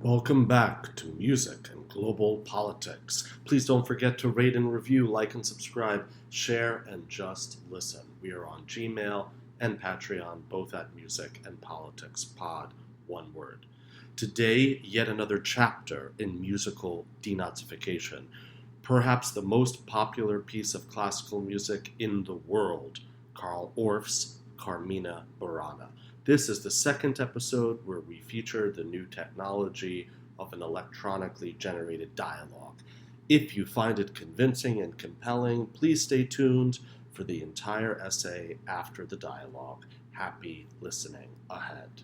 Welcome back to Music and Global Politics. Please don't forget to rate and review, like and subscribe, share, and just listen. We are on Gmail and Patreon, both at Music and Politics Pod, one word. Today, yet another chapter in musical denazification, perhaps the most popular piece of classical music in the world, Carl Orff's Carmina Burana. This is the second episode where we feature the new technology of an electronically generated dialogue. If you find it convincing and compelling, please stay tuned for the entire essay after the dialogue. Happy listening ahead.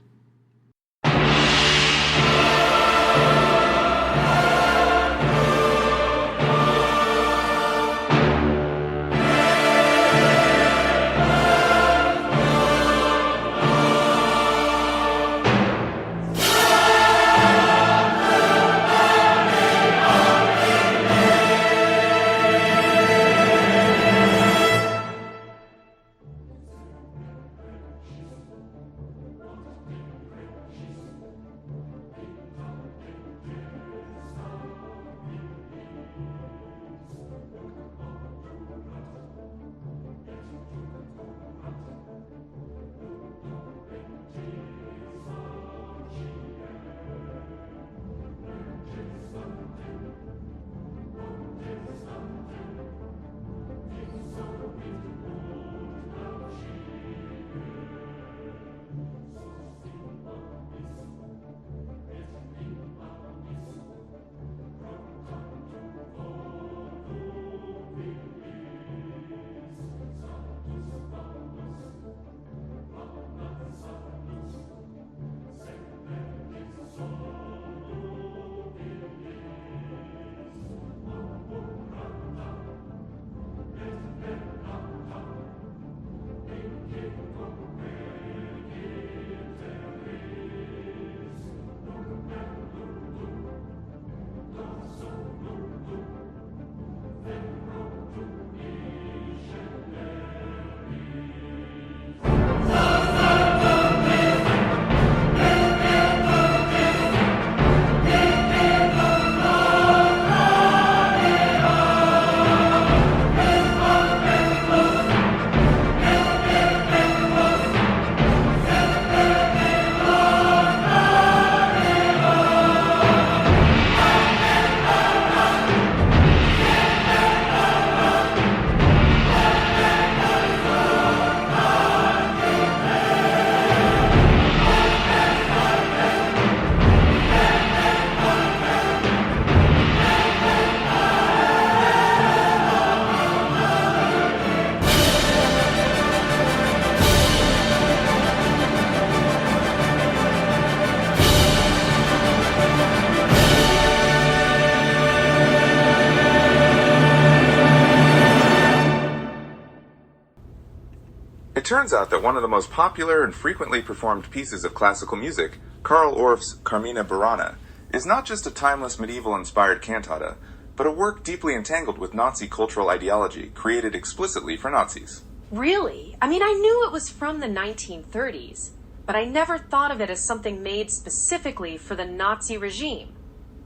It turns out that one of the most popular and frequently performed pieces of classical music, Carl Orff's Carmina Burana, is not just a timeless medieval-inspired cantata, but a work deeply entangled with Nazi cultural ideology created explicitly for Nazis. Really? I knew it was from the 1930s, but I never thought of it as something made specifically for the Nazi regime.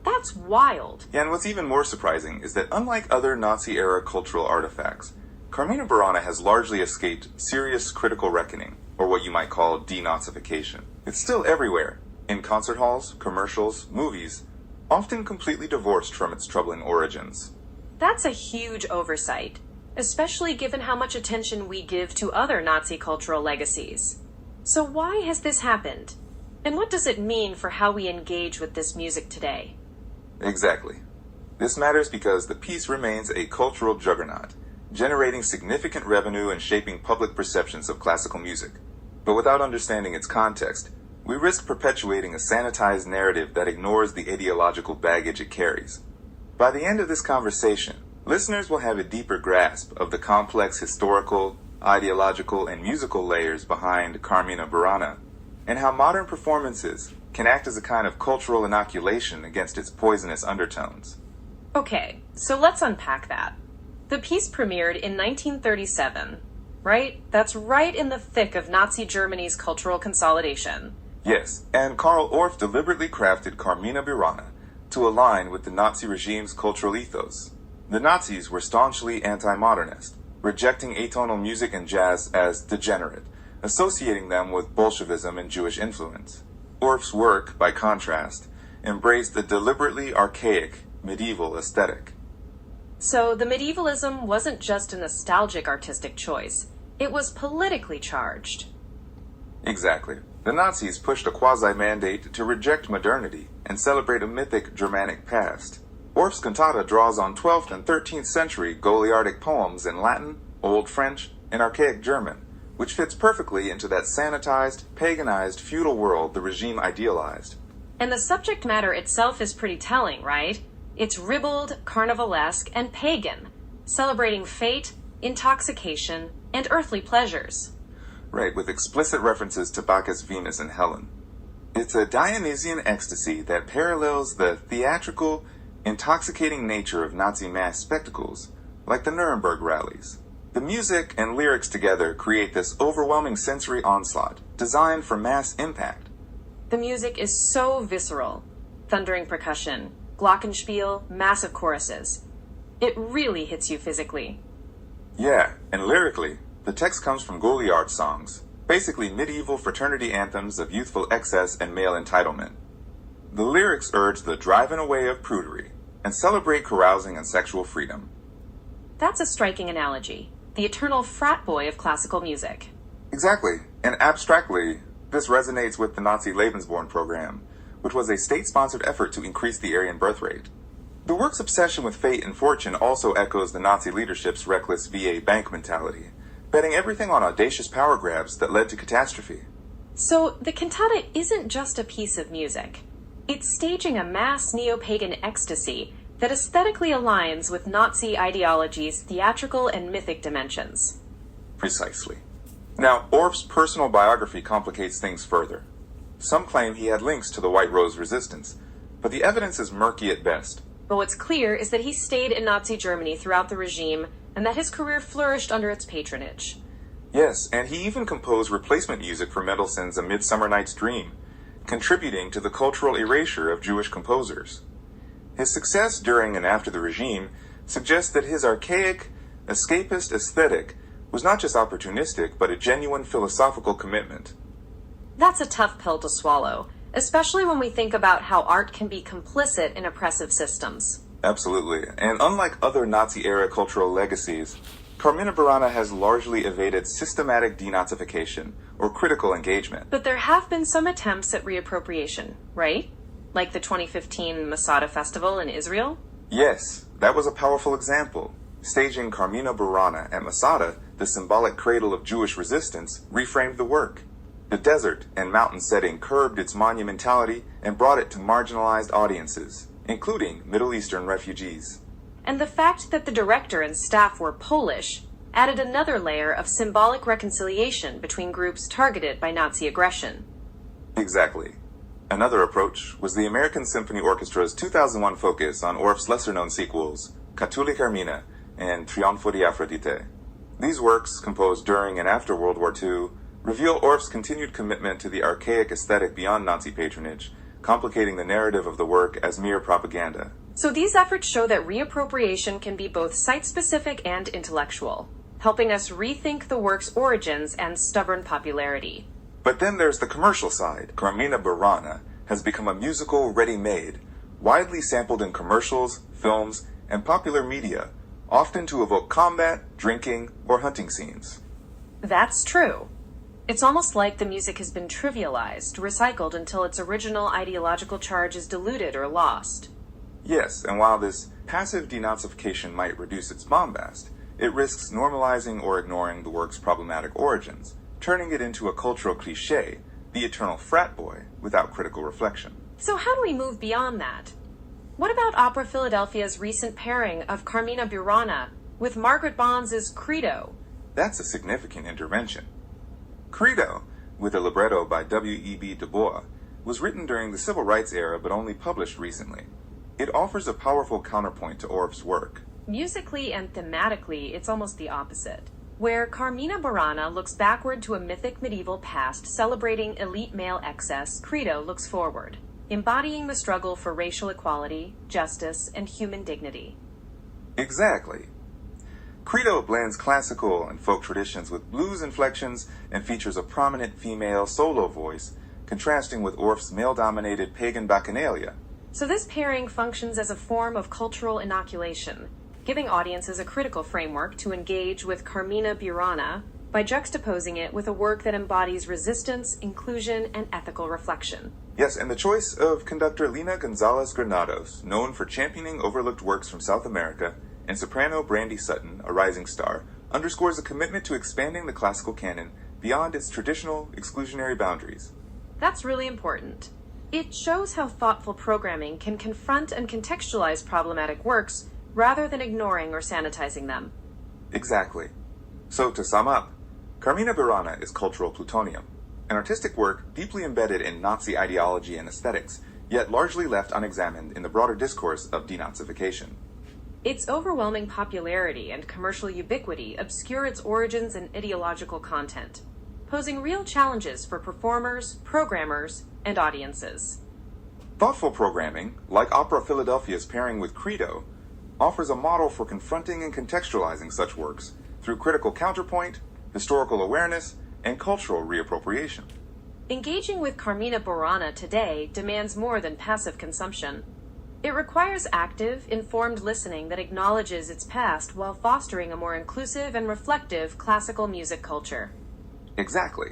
That's wild. Yeah, and what's even more surprising is that unlike other Nazi-era cultural artifacts, Carmina Burana has largely escaped serious critical reckoning, or what you might call denazification. It's still everywhere, in concert halls, commercials, movies, often completely divorced from its troubling origins. That's a huge oversight, especially given how much attention we give to other Nazi cultural legacies. So why has this happened? And what does it mean for how we engage with this music today? Exactly. This matters because the piece remains a cultural juggernaut, generating significant revenue and shaping public perceptions of classical music. But without understanding its context, we risk perpetuating a sanitized narrative that ignores the ideological baggage it carries. By the end of this conversation, listeners will have a deeper grasp of the complex historical, ideological, and musical layers behind Carmina Burana, and how modern performances can act as a kind of cultural inoculation against its poisonous undertones. Okay, so let's unpack that. The piece premiered in 1937, right? That's right in the thick of Nazi Germany's cultural consolidation. Yes, and Karl Orff deliberately crafted Carmina Burana to align with the Nazi regime's cultural ethos. The Nazis were staunchly anti-modernist, rejecting atonal music and jazz as degenerate, associating them with Bolshevism and Jewish influence. Orff's work, by contrast, embraced a deliberately archaic, medieval aesthetic. So the medievalism wasn't just a nostalgic artistic choice, it was politically charged. Exactly. The Nazis pushed a quasi-mandate to reject modernity and celebrate a mythic Germanic past. Orff's cantata draws on 12th and 13th century Goliardic poems in Latin, Old French, and Archaic German, which fits perfectly into that sanitized, paganized feudal world the regime idealized. And the subject matter itself is pretty telling, right? It's ribald, carnivalesque, and pagan, celebrating fate, intoxication, and earthly pleasures. Right, with explicit references to Bacchus, Venus, and Helen. It's a Dionysian ecstasy that parallels the theatrical, intoxicating nature of Nazi mass spectacles, like the Nuremberg rallies. The music and lyrics together create this overwhelming sensory onslaught, designed for mass impact. The music is so visceral. Thundering percussion, glockenspiel, massive choruses. It really hits you physically. Yeah, and lyrically, the text comes from Goliard songs, basically medieval fraternity anthems of youthful excess and male entitlement. The lyrics urge the driving away of prudery and celebrate carousing and sexual freedom. That's a striking analogy. The eternal frat boy of classical music. Exactly, and abstractly, this resonates with the Nazi Lebensborn program, which was a state-sponsored effort to increase the Aryan birth rate. The work's obsession with fate and fortune also echoes the Nazi leadership's reckless VA bank mentality, betting everything on audacious power grabs that led to catastrophe. So, the cantata isn't just a piece of music. It's staging a mass neo-pagan ecstasy that aesthetically aligns with Nazi ideology's theatrical and mythic dimensions. Precisely. Now, Orff's personal biography complicates things further. Some claim he had links to the White Rose resistance, but the evidence is murky at best. But what's clear is that he stayed in Nazi Germany throughout the regime and that his career flourished under its patronage. Yes, and he even composed replacement music for Mendelssohn's A Midsummer Night's Dream, contributing to the cultural erasure of Jewish composers. His success during and after the regime suggests that his archaic, escapist aesthetic was not just opportunistic, but a genuine philosophical commitment. That's a tough pill to swallow, especially when we think about how art can be complicit in oppressive systems. Absolutely, and unlike other Nazi-era cultural legacies, Carmina Burana has largely evaded systematic denazification or critical engagement. But there have been some attempts at reappropriation, right? Like the 2015 Masada Festival in Israel? Yes, that was a powerful example. Staging Carmina Burana at Masada, the symbolic cradle of Jewish resistance, reframed the work. The desert and mountain setting curbed its monumentality and brought it to marginalized audiences, including Middle Eastern refugees. And the fact that the director and staff were Polish added another layer of symbolic reconciliation between groups targeted by Nazi aggression. Exactly. Another approach was the American Symphony Orchestra's 2001 focus on Orff's lesser-known sequels, Catuli Carmina and Trionfo di Afrodite. These works, composed during and after World War II, reveal Orff's continued commitment to the archaic aesthetic beyond Nazi patronage, complicating the narrative of the work as mere propaganda. So these efforts show that reappropriation can be both site-specific and intellectual, helping us rethink the work's origins and stubborn popularity. But then there's the commercial side. Carmina Burana has become a musical ready-made, widely sampled in commercials, films, and popular media, often to evoke combat, drinking, or hunting scenes. That's true. It's almost like the music has been trivialized, recycled until its original ideological charge is diluted or lost. Yes, and while this passive denazification might reduce its bombast, it risks normalizing or ignoring the work's problematic origins, turning it into a cultural cliché, the eternal frat boy, without critical reflection. So how do we move beyond that? What about Opera Philadelphia's recent pairing of Carmina Burana with Margaret Bonds' Credo? That's a significant intervention. Credo, with a libretto by W.E.B. Du Bois, was written during the Civil Rights era but only published recently. It offers a powerful counterpoint to Orff's work. Musically and thematically, it's almost the opposite. Where Carmina Burana looks backward to a mythic medieval past celebrating elite male excess, Credo looks forward, embodying the struggle for racial equality, justice, and human dignity. Exactly. Credo blends classical and folk traditions with blues inflections and features a prominent female solo voice, contrasting with Orff's male-dominated pagan bacchanalia. So this pairing functions as a form of cultural inoculation, giving audiences a critical framework to engage with Carmina Burana by juxtaposing it with a work that embodies resistance, inclusion, and ethical reflection. Yes, and the choice of conductor Lina Gonzalez Granados, known for championing overlooked works from South America, and soprano Brandy Sutton, a rising star, underscores a commitment to expanding the classical canon beyond its traditional exclusionary boundaries. That's really important. It shows how thoughtful programming can confront and contextualize problematic works rather than ignoring or sanitizing them. Exactly. So, to sum up, Carmina Burana is cultural plutonium, an artistic work deeply embedded in Nazi ideology and aesthetics, yet largely left unexamined in the broader discourse of denazification. Its overwhelming popularity and commercial ubiquity obscure its origins and ideological content, posing real challenges for performers, programmers, and audiences. Thoughtful programming, like Opera Philadelphia's pairing with Credo, offers a model for confronting and contextualizing such works through critical counterpoint, historical awareness, and cultural reappropriation. Engaging with Carmina Burana today demands more than passive consumption. It requires active, informed listening that acknowledges its past while fostering a more inclusive and reflective classical music culture. Exactly.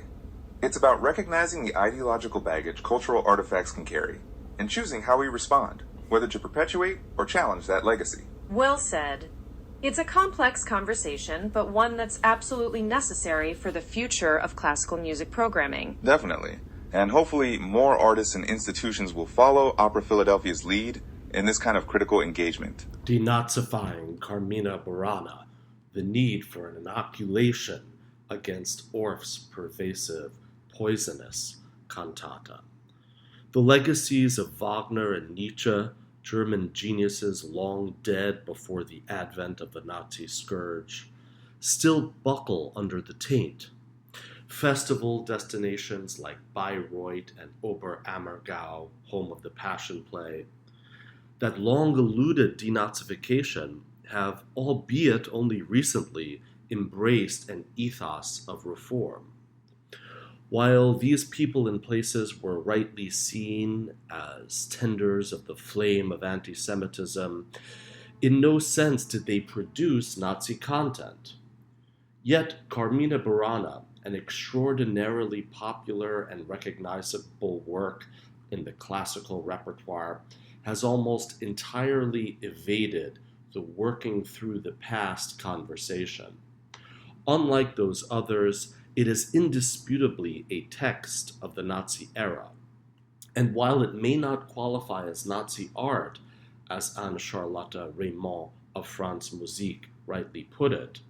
It's about recognizing the ideological baggage cultural artifacts can carry, and choosing how we respond, whether to perpetuate or challenge that legacy. Well said. It's a complex conversation, but one that's absolutely necessary for the future of classical music programming. Definitely. And hopefully more artists and institutions will follow Opera Philadelphia's lead in this kind of critical engagement. Denazifying Carmina Burana, the need for an inoculation against Orff's pervasive, poisonous cantata. The legacies of Wagner and Nietzsche, German geniuses long dead before the advent of the Nazi scourge, still buckle under the taint. Festival destinations like Bayreuth and Oberammergau, home of the Passion Play, that long-eluded denazification have, albeit only recently, embraced an ethos of reform. While these people and places were rightly seen as tenders of the flame of anti-Semitism, in no sense did they produce Nazi content. Yet Carmina Burana, an extraordinarily popular and recognizable work in the classical repertoire, has almost entirely evaded the working through the past conversation. Unlike those others, it is indisputably a text of the Nazi era. And while it may not qualify as Nazi art, as Anne-Charlotte Raymond of France Musik rightly put it,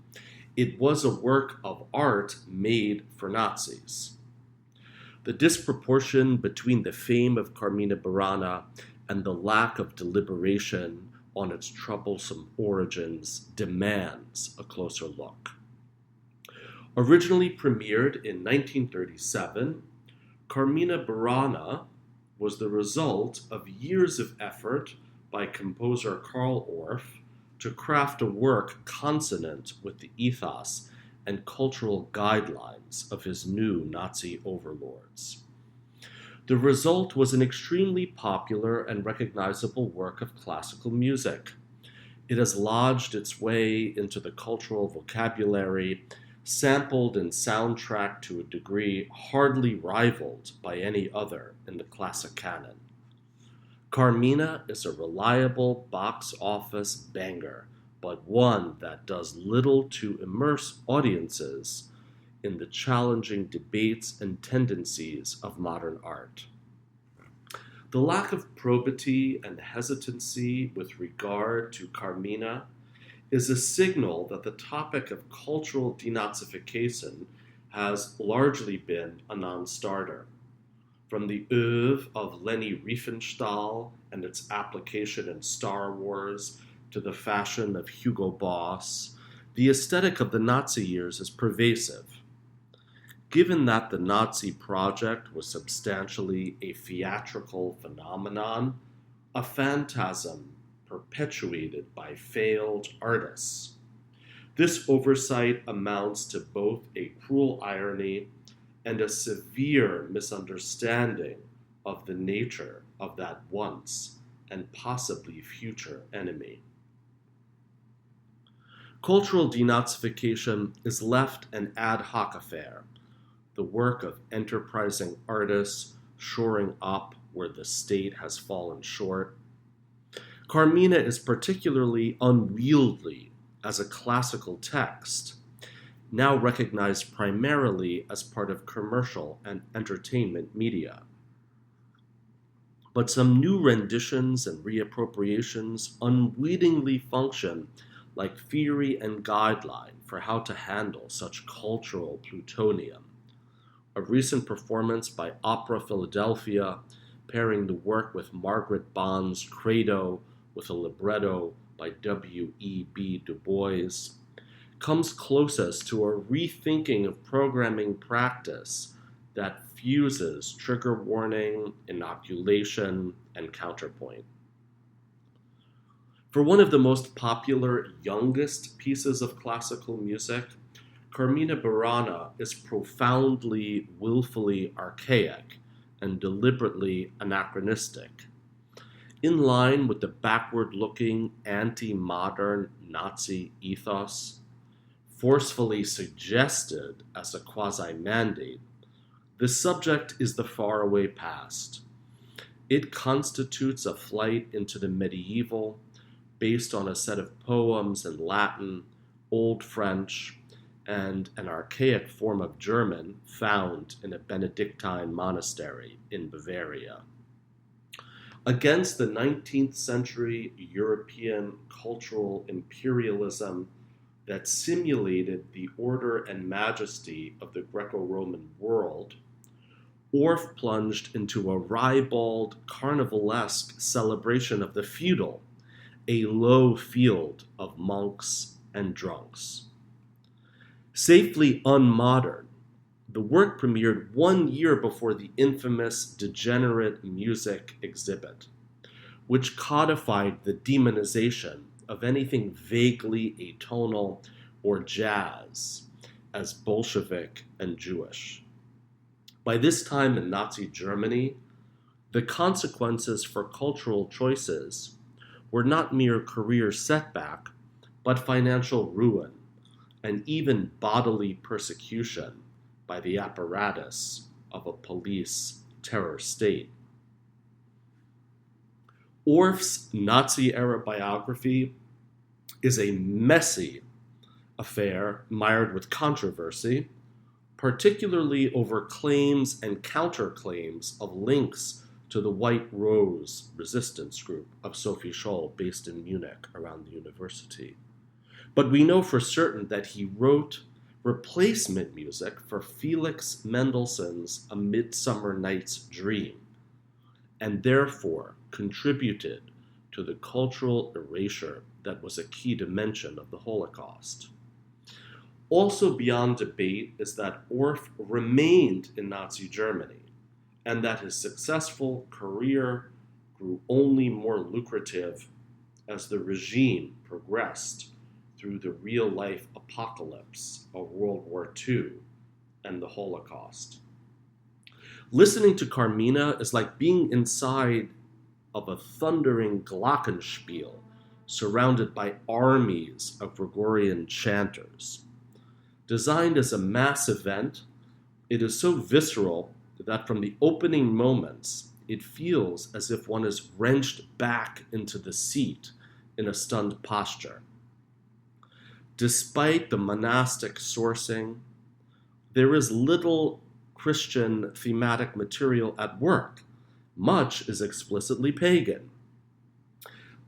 it was a work of art made for Nazis. The disproportion between the fame of Carmina Burana and the lack of deliberation on its troublesome origins demands a closer look. Originally premiered in 1937, Carmina Burana was the result of years of effort by composer Karl Orff to craft a work consonant with the ethos and cultural guidelines of his new Nazi overlords. The result was an extremely popular and recognizable work of classical music. It has lodged its way into the cultural vocabulary, sampled and soundtracked to a degree hardly rivaled by any other in the classic canon. Carmina is a reliable box office banger, but one that does little to immerse audiences in the challenging debates and tendencies of modern art. The lack of probity and hesitancy with regard to Carmina is a signal that the topic of cultural denazification has largely been a non-starter. From the oeuvre of Leni Riefenstahl and its application in Star Wars to the fashion of Hugo Boss, the aesthetic of the Nazi years is pervasive. Given that the Nazi project was substantially a theatrical phenomenon, a phantasm perpetuated by failed artists, this oversight amounts to both a cruel irony and a severe misunderstanding of the nature of that once and possibly future enemy. Cultural denazification is left an ad hoc affair, the work of enterprising artists shoring up where the state has fallen short. Carmina is particularly unwieldy as a classical text, now recognized primarily as part of commercial and entertainment media. But some new renditions and reappropriations unwittingly function like theory and guideline for how to handle such cultural plutonium. A recent performance by Opera Philadelphia, pairing the work with Margaret Bonds' Credo with a libretto by W.E.B. Du Bois, comes closest to a rethinking of programming practice that fuses trigger warning, inoculation, and counterpoint. For one of the most popular, youngest pieces of classical music, Carmina Burana is profoundly, willfully archaic and deliberately anachronistic. In line with the backward-looking, anti-modern Nazi ethos, forcefully suggested as a quasi-mandate, the subject is the faraway past. It constitutes a flight into the medieval, based on a set of poems in Latin, Old French, and an archaic form of German found in a Benedictine monastery in Bavaria. Against the 19th century European cultural imperialism that simulated the order and majesty of the Greco-Roman world, Orff plunged into a ribald, carnivalesque celebration of the feudal, a low field of monks and drunks. Safely unmodern, the work premiered 1 year before the infamous Degenerate Music exhibit, which codified the demonization of anything vaguely atonal or jazz as Bolshevik and Jewish. By this time in Nazi Germany, the consequences for cultural choices were not mere career setback, but financial ruin and even bodily persecution by the apparatus of a police terror state. Orff's Nazi-era biography is a messy affair mired with controversy, particularly over claims and counterclaims of links to the White Rose resistance group of Sophie Scholl based in Munich around the university. But we know for certain that he wrote replacement music for Felix Mendelssohn's A Midsummer Night's Dream, and therefore contributed to the cultural erasure that was a key dimension of the Holocaust. Also beyond debate is that Orff remained in Nazi Germany, and that his successful career grew only more lucrative as the regime progressed through the real-life apocalypse of World War II and the Holocaust. Listening to Carmina is like being inside of a thundering glockenspiel surrounded by armies of Gregorian chanters. Designed as a mass event, it is so visceral that from the opening moments, it feels as if one is wrenched back into the seat in a stunned posture. Despite the monastic sourcing, there is little Christian thematic material at work. Much is explicitly pagan.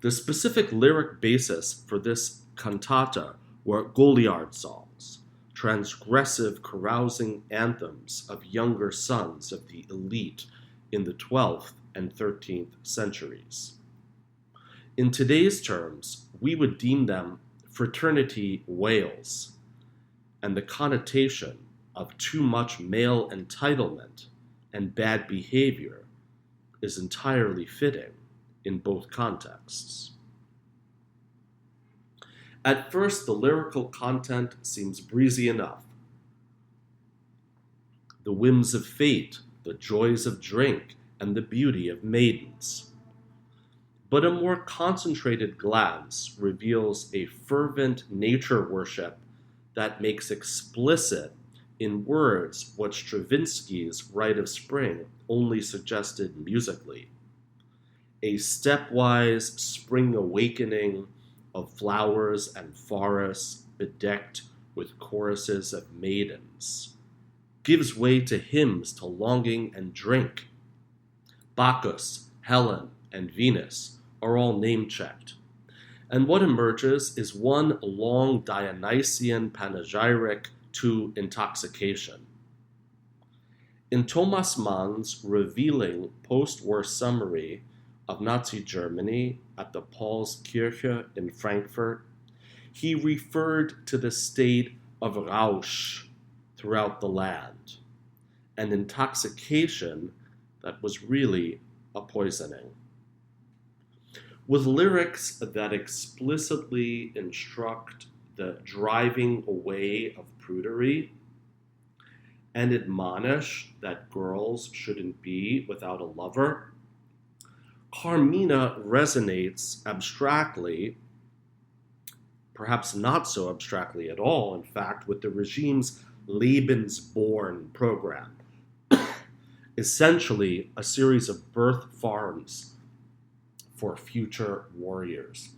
The specific lyric basis for this cantata were Goliard songs, transgressive, carousing anthems of younger sons of the elite in the 12th and 13th centuries. In today's terms, we would deem them fraternity wails, and the connotation of too much male entitlement and bad behavior is entirely fitting in both contexts. At first, the lyrical content seems breezy enough. The whims of fate, the joys of drink, and the beauty of maidens. But a more concentrated glance reveals a fervent nature worship that makes explicit in words what Stravinsky's Rite of Spring only suggested musically. A stepwise spring awakening of flowers and forests bedecked with choruses of maidens gives way to hymns to longing and drink. Bacchus, Helen, and Venus are all name-checked, and what emerges is one long Dionysian panegyric to intoxication. In Thomas Mann's revealing post-war summary of Nazi Germany at the Paulskirche in Frankfurt, he referred to the state of Rausch throughout the land, an intoxication that was really a poisoning. With lyrics that explicitly instruct the driving away of prudery and admonish that girls shouldn't be without a lover, Carmina resonates abstractly, perhaps not so abstractly at all, in fact, with the regime's Lebensborn program, essentially a series of birth farms for future warriors.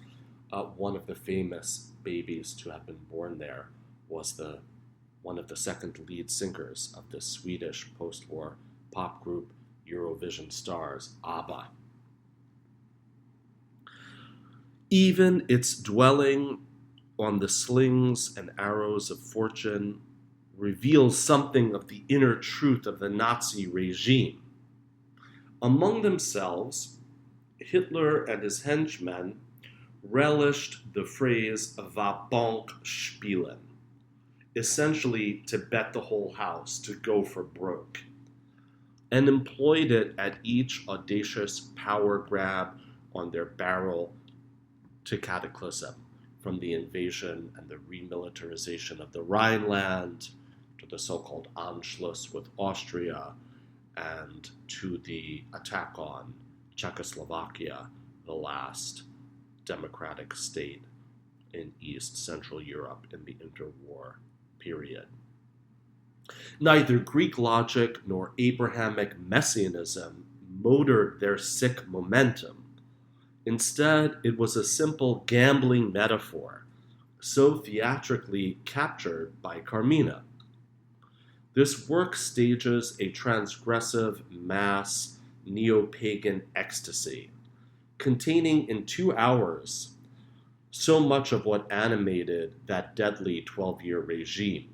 One of the famous babies to have been born there was one of the second lead singers of the Swedish post-war pop group Eurovision stars, ABBA. Even its dwelling on the slings and arrows of fortune reveals something of the inner truth of the Nazi regime. Among themselves, Hitler and his henchmen relished the phrase "va bank spielen," essentially to bet the whole house, to go for broke, and employed it at each audacious power grab on their barrel to cataclysm, from the invasion and the remilitarization of the Rhineland, to the so-called Anschluss with Austria, and to the attack on Czechoslovakia, the last democratic state in East Central Europe in the interwar period. Neither Greek logic nor Abrahamic messianism motored their sick momentum. Instead, it was a simple gambling metaphor, so theatrically captured by Carmina. This work stages a transgressive mass neo-pagan ecstasy, containing in 2 hours so much of what animated that deadly 12-year regime.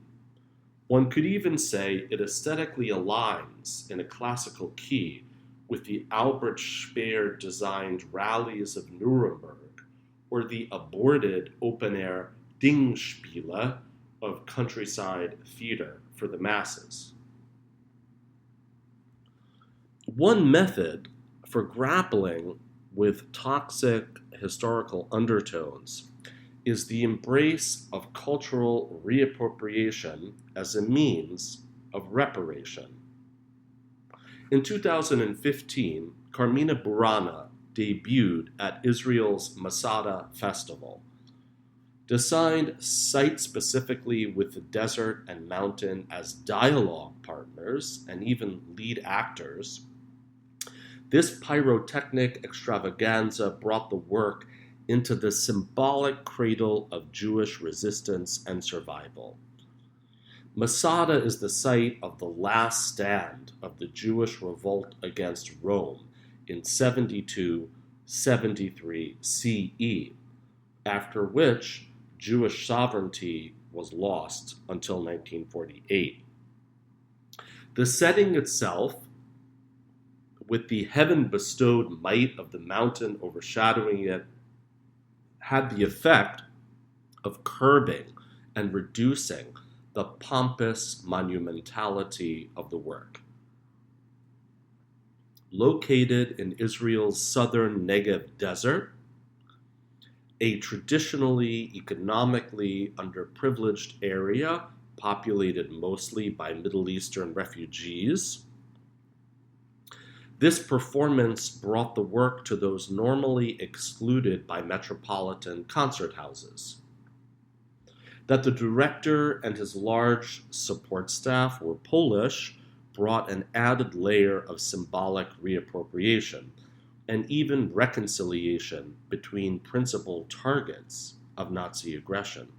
One could even say it aesthetically aligns in a classical key with the Albert Speer-designed rallies of Nuremberg or the aborted open-air Dingspiele of countryside theater for the masses. One method for grappling with toxic historical undertones is the embrace of cultural reappropriation as a means of reparation. In 2015, Carmina Burana debuted at Israel's Masada Festival. Designed site-specifically with the desert and mountain as dialogue partners and even lead actors, this pyrotechnic extravaganza brought the work into the symbolic cradle of Jewish resistance and survival. Masada is the site of the last stand of the Jewish revolt against Rome in 72-73 CE, after which Jewish sovereignty was lost until 1948. The setting itself, with the heaven-bestowed might of the mountain overshadowing it, had the effect of curbing and reducing the pompous monumentality of the work. Located in Israel's southern Negev desert, a traditionally economically underprivileged area populated mostly by Middle Eastern refugees, this performance brought the work to those normally excluded by metropolitan concert houses. That the director and his large support staff were Polish brought an added layer of symbolic reappropriation and even reconciliation between principal targets of Nazi aggression.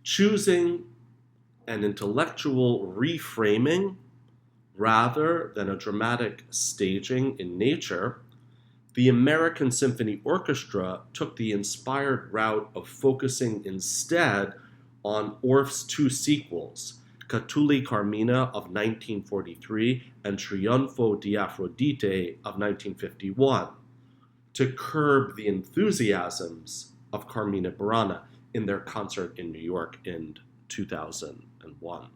Choosing an intellectual reframing rather than a dramatic staging in nature, the American Symphony Orchestra took the inspired route of focusing instead on Orff's two sequels, Catulli Carmina of 1943 and Trionfo di Afrodite of 1951, to curb the enthusiasms of Carmina Burana in their concert in New York in 2001.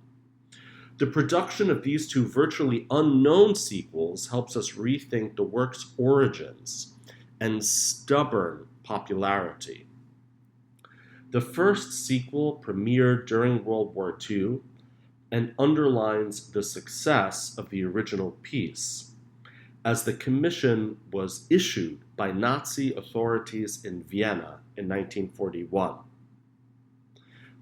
The production of these two virtually unknown sequels helps us rethink the work's origins and stubborn popularity. The first sequel premiered during World War II and underlines the success of the original piece, as the commission was issued by Nazi authorities in Vienna in 1941.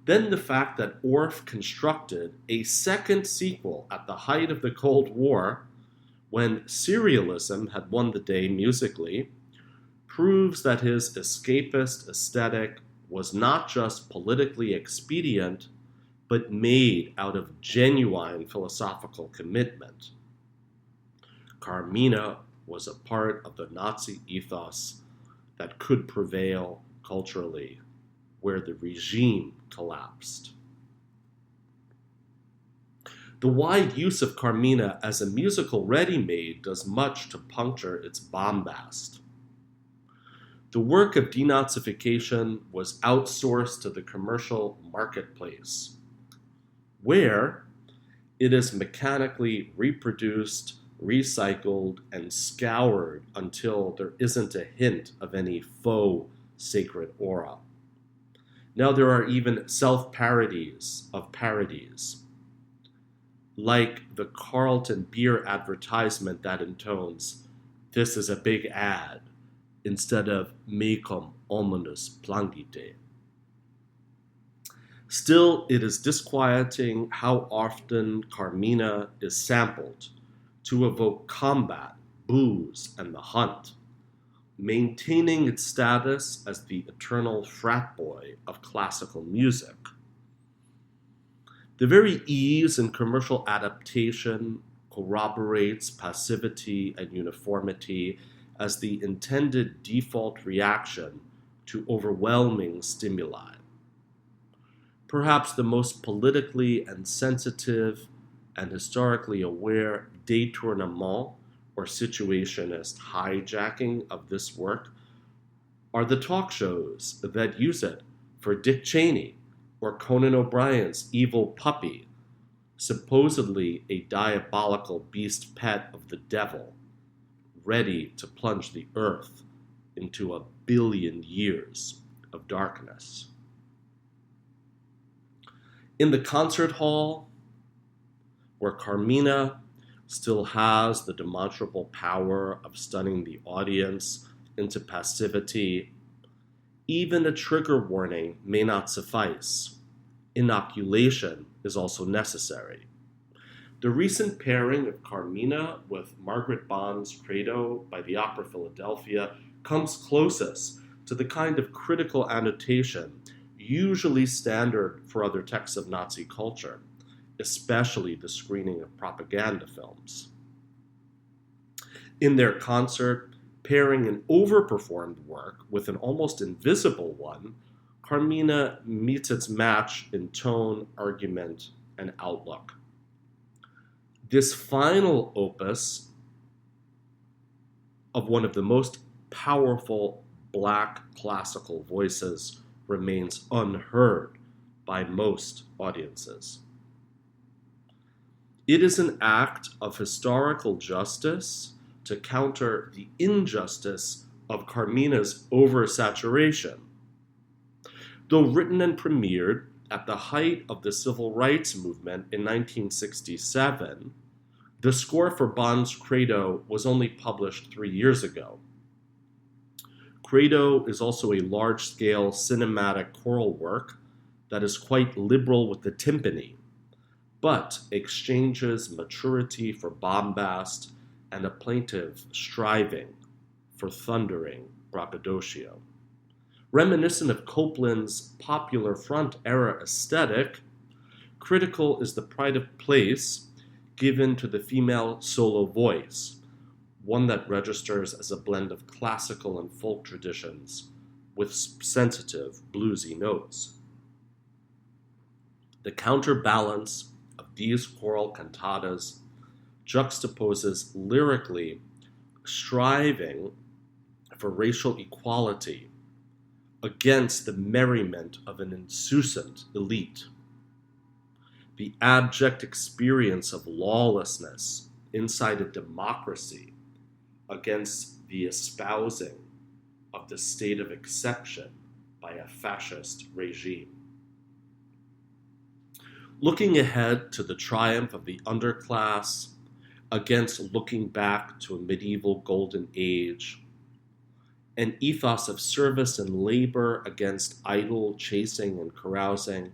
Then the fact that Orff constructed a second sequel at the height of the Cold War, when serialism had won the day musically, proves that his escapist aesthetic was not just politically expedient, but made out of genuine philosophical commitment. Carmina was a part of the Nazi ethos that could prevail culturally where the regime collapsed. The wide use of Carmina as a musical ready-made does much to puncture its bombast. The work of denazification was outsourced to the commercial marketplace, where it is mechanically reproduced, recycled, and scoured until there isn't a hint of any faux sacred aura. Now there are even self-parodies of parodies, like the Carlton beer advertisement that intones, "This is a big ad," instead of "Mecum ominous plangite." Still, it is disquieting how often Carmina is sampled to evoke combat, booze, and the hunt, maintaining its status as the eternal frat boy of classical music. The very ease in commercial adaptation corroborates passivity and uniformity as the intended default reaction to overwhelming stimuli. Perhaps the most politically and sensitive and historically aware détournement or situationist hijacking of this work are the talk shows that use it for Dick Cheney or Conan O'Brien's evil puppy, supposedly a diabolical beast pet of the devil, ready to plunge the earth into 1 billion years of darkness. In the concert hall, where Carmina still has the demonstrable power of stunning the audience into passivity, even a trigger warning may not suffice. Inoculation is also necessary. The recent pairing of Carmina with Margaret Bonds' Credo by the Opera Philadelphia comes closest to the kind of critical annotation usually standard for other texts of Nazi culture, especially the screening of propaganda films. In their concert, pairing an overperformed work with an almost invisible one, Carmina meets its match in tone, argument, and outlook. This final opus of one of the most powerful Black classical voices remains unheard by most audiences. It is an act of historical justice to counter the injustice of Carmina's oversaturation. Though written and premiered at the height of the civil rights movement in 1967, the score for Bonds' Credo was only published 3 years ago. Credo is also a large-scale cinematic choral work that is quite liberal with the timpani, but exchanges maturity for bombast and a plaintive striving for thundering braggadocio. Reminiscent of Copland's popular front-era aesthetic, critical is the pride of place given to the female solo voice, one that registers as a blend of classical and folk traditions with sensitive, bluesy notes. The counterbalance of these choral cantatas juxtaposes lyrically striving for racial equality against the merriment of an insouciant elite. The abject experience of lawlessness inside a democracy against the espousing of the state of exception by a fascist regime. Looking ahead to the triumph of the underclass against looking back to a medieval golden age, an ethos of service and labor against idle chasing and carousing,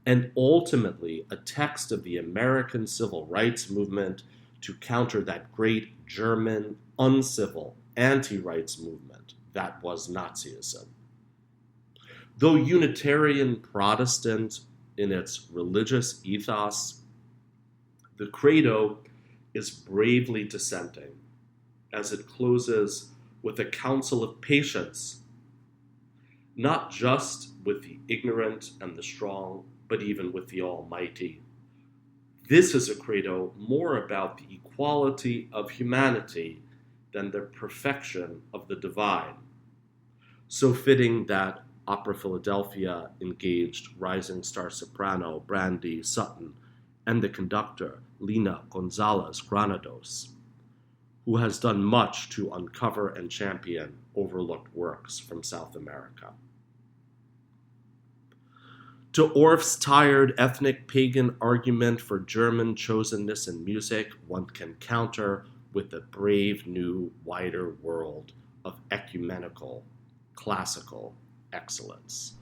and ultimately a text of the American civil rights movement to counter that great German, uncivil, anti-rights movement that was Nazism. Though Unitarian Protestant in its religious ethos, the Credo is bravely dissenting as it closes with a counsel of patience, not just with the ignorant and the strong, but even with the Almighty. This is a credo more about the equality of humanity than the perfection of the divine. So fitting that Opera Philadelphia engaged rising star soprano Brandy Sutton and the conductor Lina Gonzalez Granados, who has done much to uncover and champion overlooked works from South America. To Orff's tired ethnic pagan argument for German chosenness in music, one can counter with the brave new wider world of ecumenical, classical excellence.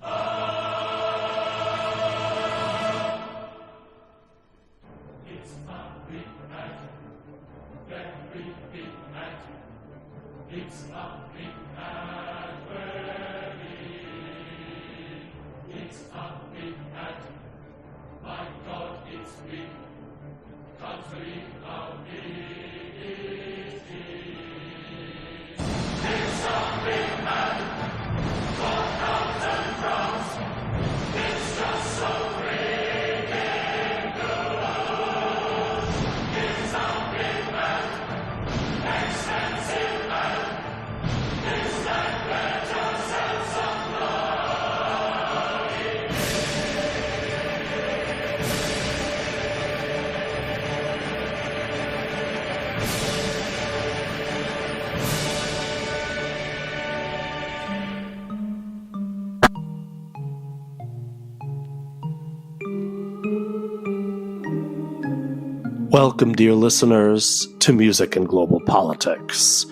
Welcome, dear listeners, to Music and Global Politics.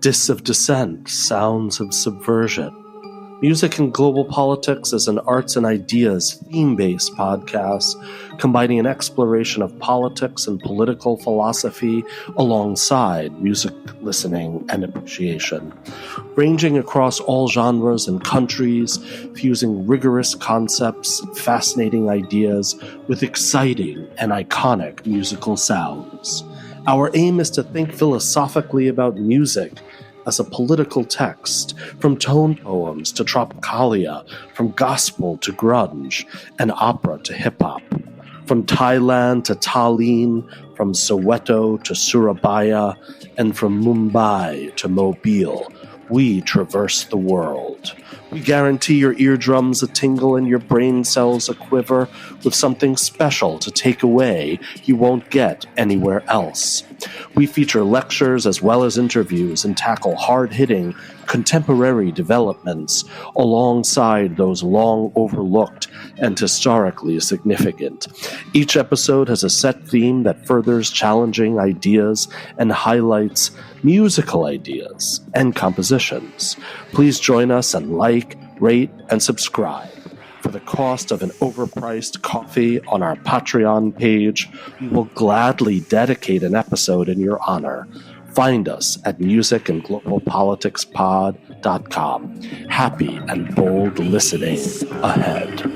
Discs of Dissent, Sounds of Subversion. Music and Global Politics is an arts and ideas theme-based podcast combining an exploration of politics and political philosophy alongside music listening and appreciation, ranging across all genres and countries, fusing rigorous concepts and fascinating ideas with exciting and iconic musical sounds. Our aim is to think philosophically about music as a political text, from tone poems to tropicalia, from gospel to grunge, and opera to hip-hop, from Thailand to Tallinn, from Soweto to Surabaya, and from Mumbai to Mobile. we traverse the world. We guarantee your eardrums a tingle and your brain cells a quiver with something special to take away you won't get anywhere else. We feature lectures as well as interviews and tackle hard-hitting, contemporary developments alongside those long overlooked and historically significant. Each episode has a set theme that furthers challenging ideas and highlights musical ideas and compositions. Please join us and like, rate, and subscribe. For the cost of an overpriced coffee on our Patreon page, we will gladly dedicate an episode in your honor. Find us at musicandglobalpoliticspod.com. Happy and bold listening ahead.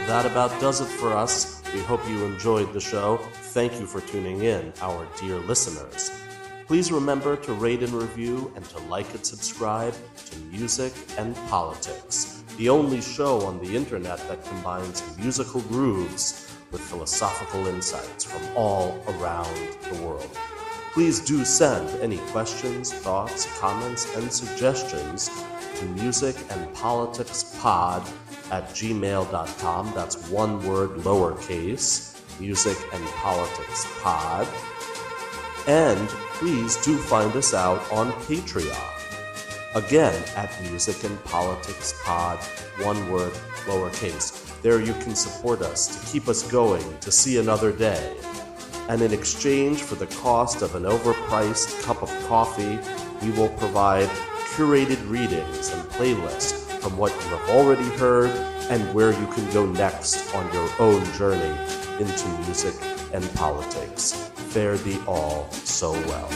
That about does it for us. We hope you enjoyed the show. Thank you for tuning in, our dear listeners. Please remember to rate and review and to like and subscribe to Music and Politics, the only show on the internet that combines musical grooves with philosophical insights from all around the world. Please do send any questions, thoughts, comments, and suggestions to musicandpoliticspod@gmail.com. That's one word, lowercase, musicandpoliticspod. And please do find us out on Patreon. Again, at musicandpoliticspod, one word, lowercase. There you can support us to keep us going, to see another day. And in exchange for the cost of an overpriced cup of coffee, we will provide curated readings and playlists from what you have already heard and where you can go next on your own journey into music and politics. Fare thee all so well.